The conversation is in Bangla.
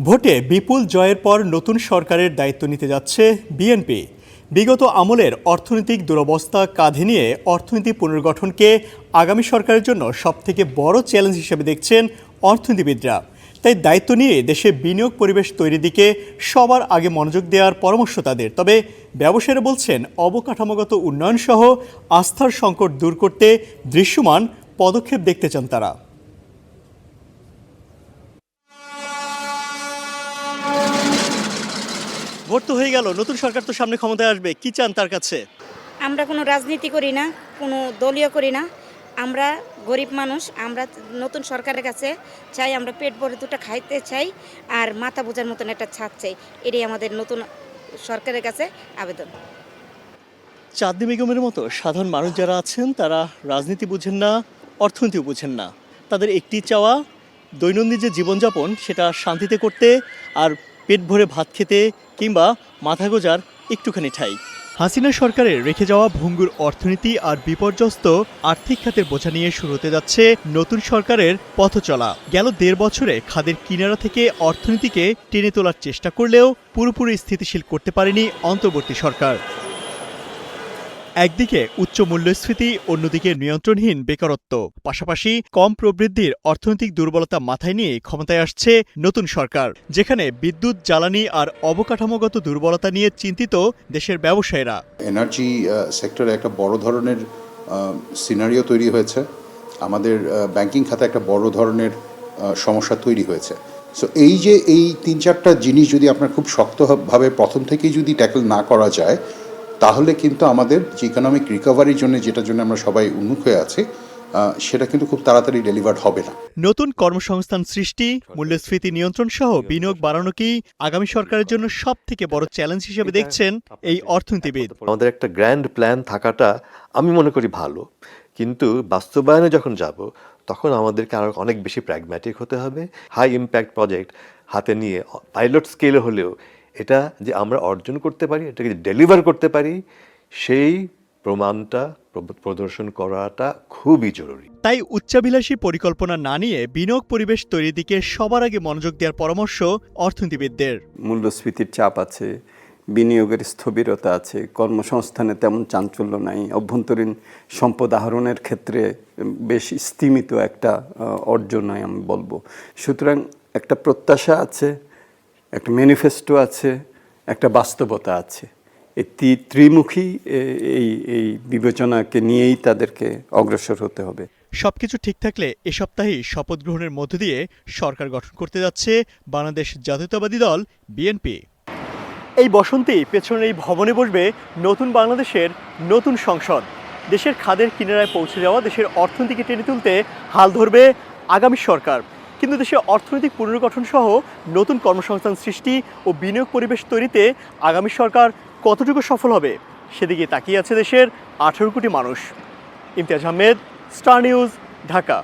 ভোটে বিপুল জয়ের পর নতুন সরকারের দায়িত্ব নিতে যাচ্ছে বিএনপি। বিগত আমলের অর্থনৈতিক দুরবস্থা কাঁধে নিয়ে অর্থনীতি পুনর্গঠনকে আগামী সরকারের জন্য সবথেকে বড় চ্যালেঞ্জ হিসেবে দেখছেন অর্থনীতিবিদরা। তাই দায়িত্ব নিয়ে দেশে বিনিয়োগ পরিবেশ তৈরির দিকে সবার আগে মনোযোগ দেওয়ার পরামর্শ তাদের। তবে ব্যবসায়ীরা বলছেন, অবকাঠামোগত উন্নয়ন সহ আস্থার সংকট দূর করতে দৃশ্যমান পদক্ষেপ দেখতে চান তারা। ভোট তো হয়ে গেল, নতুন সরকার তো সামনে ক্ষমতায় আসবে, কি চান তার কাছে? আমরা কোনো রাজনীতি করি না, কোনো দলীয় করি না। আমরা গরিব মানুষ, আমরা নতুন সরকারের কাছে চাই, আমরা পেট ভরে দুটো খাইতে চাই আর মাথা বোঝার মতন একটা ছাদ চাই। এটাই আমাদের নতুন সরকারের কাছে আবেদন। চাঁদনি বেগমের মতো সাধারণ মানুষ যারা আছেন তারা রাজনীতি বুঝেন না, অর্থনীতিও বুঝেন না। তাদের একটি চাওয়া, দৈনন্দিন যে জীবনযাপন সেটা শান্তিতে করতে আর পেট ভরে ভাত খেতে কিংবা মাথা গোজার একটুখানি ঠাঁই। হাসিনা সরকারের রেখে যাওয়া ভঙ্গুর অর্থনীতি আর বিপর্যস্ত আর্থিক খাতের বোঝা নিয়ে শুরু হতে যাচ্ছে নতুন সরকারের পথ চলা। গেল ১.৫ বছরে খাদের কিনারা থেকে অর্থনীতিকে টেনে তোলার চেষ্টা করলেও পুরোপুরি স্থিতিশীল করতে পারেনি অন্তর্বর্তী সরকার। একদিকে উচ্চ মূল্যস্ফীতি, অন্যদিকে নিয়ন্ত্রণহীন বেকারত্ব, পাশাপাশি কম প্রবৃদ্ধির অর্থনৈতিক দুর্বলতা মাথায় নিয়ে ক্ষমতায় আসছে নতুন সরকার, যেখানে বিদ্যুৎ, জ্বালানি আর অবকাঠামোগত দুর্বলতা নিয়ে চিন্তিত দেশের ব্যবসায়ীরা। এনার্জি সেক্টরে একটা বড় ধরনের সিনারিও তৈরি হয়েছে, আমাদের ব্যাংকিং খাতে একটা বড় ধরনের সমস্যা তৈরি হয়েছে। সো এই যে এই ৩-৪টা জিনিস যদি আপনার খুব শক্তভাবে প্রথম থেকেই যদি ট্যাকল না করা যায়, তাহলে কিন্তু আমাদের যে ইকোনমিক রিকভারির জন্য যেটার জন্য আমরা সবাই উন্মুখ হয়ে আছি, সেটা কিন্তু খুব তাড়াতাড়ি ডেলিভার্ড হবে না। নতুন কর্মসংস্থান সৃষ্টি, মূল্যস্ফীতি নিয়ন্ত্রণ সহ বিনিয়োগ বাড়ানোকেই আগামী সরকারের জন্য সবথেকে বড় চ্যালেঞ্জ হিসেবে দেখছেন এই অর্থনীতিবিদ। আমাদের একটা গ্র্যান্ড প্ল্যান থাকাটা আমি মনে করি ভালো, কিন্তু বাস্তবায়নে যখন যাব তখন আমাদেরকে আরো অনেক বেশি প্র্যাগম্যাটিক হতে হবে। হাই ইম্প্যাক্ট প্রজেক্ট হাতে নিয়ে পাইলট স্কেলে হলেও এটা যে আমরা অর্জন করতে পারি, এটাকে ডেলিভার করতে পারি, সেই প্রমাণটা প্রদর্শন করাটা খুবই জরুরি। তাই উচ্চাভিলাষী পরিকল্পনা না নিয়ে বিনিয়োগ পরিবেশ তৈরির দিকে সবার আগে মনোযোগ দেওয়ার পরামর্শ অর্থনীতিবিদদের। মূল্যস্ফীতির চাপ আছে, বিনিয়োগের স্থবিরতা আছে, কর্মসংস্থানে তেমন চাঞ্চল্য নাই, অভ্যন্তরীণ সম্পদ আহরণের ক্ষেত্রে বেশ স্তিমিত একটা অর্জন নয় আমি বলবো। সুতরাং একটা প্রত্যাশা আছে, একটা ম্যানিফেস্টো আছে, একটা বাস্তবতা আছে। এই ত্রিমুখী এই বিবেচনাকে নিয়েই তাদেরকে অগ্রসর হতে হবে। সবকিছু ঠিক থাকলে এ সপ্তাহেই শপথ গ্রহণের মধ্য দিয়ে সরকার গঠন করতে যাচ্ছে বাংলাদেশ জাতীয়তাবাদী দল বিএনপি। এই বসন্তেই পেছনের এই ভবনে বসবে নতুন বাংলাদেশের নতুন সংসদ। দেশের খাদের কিনারায় পৌঁছে যাওয়া দেশের অর্থনীতিকে টেনে তুলতে হাল ধরবে আগামী সরকার। কিন্তু দেশের অর্থনৈতিক পুনর্গঠন সহ নতুন কর্মসংস্থান সৃষ্টি ও বিনিয়োগ পরিবেশ তৈরিতে আগামী সরকার কতটুকু সফল হবে, সেদিকে তাকিয়ে আছে দেশের 18 কোটি মানুষ। Imtiaz Ahmed, star news, Dhaka.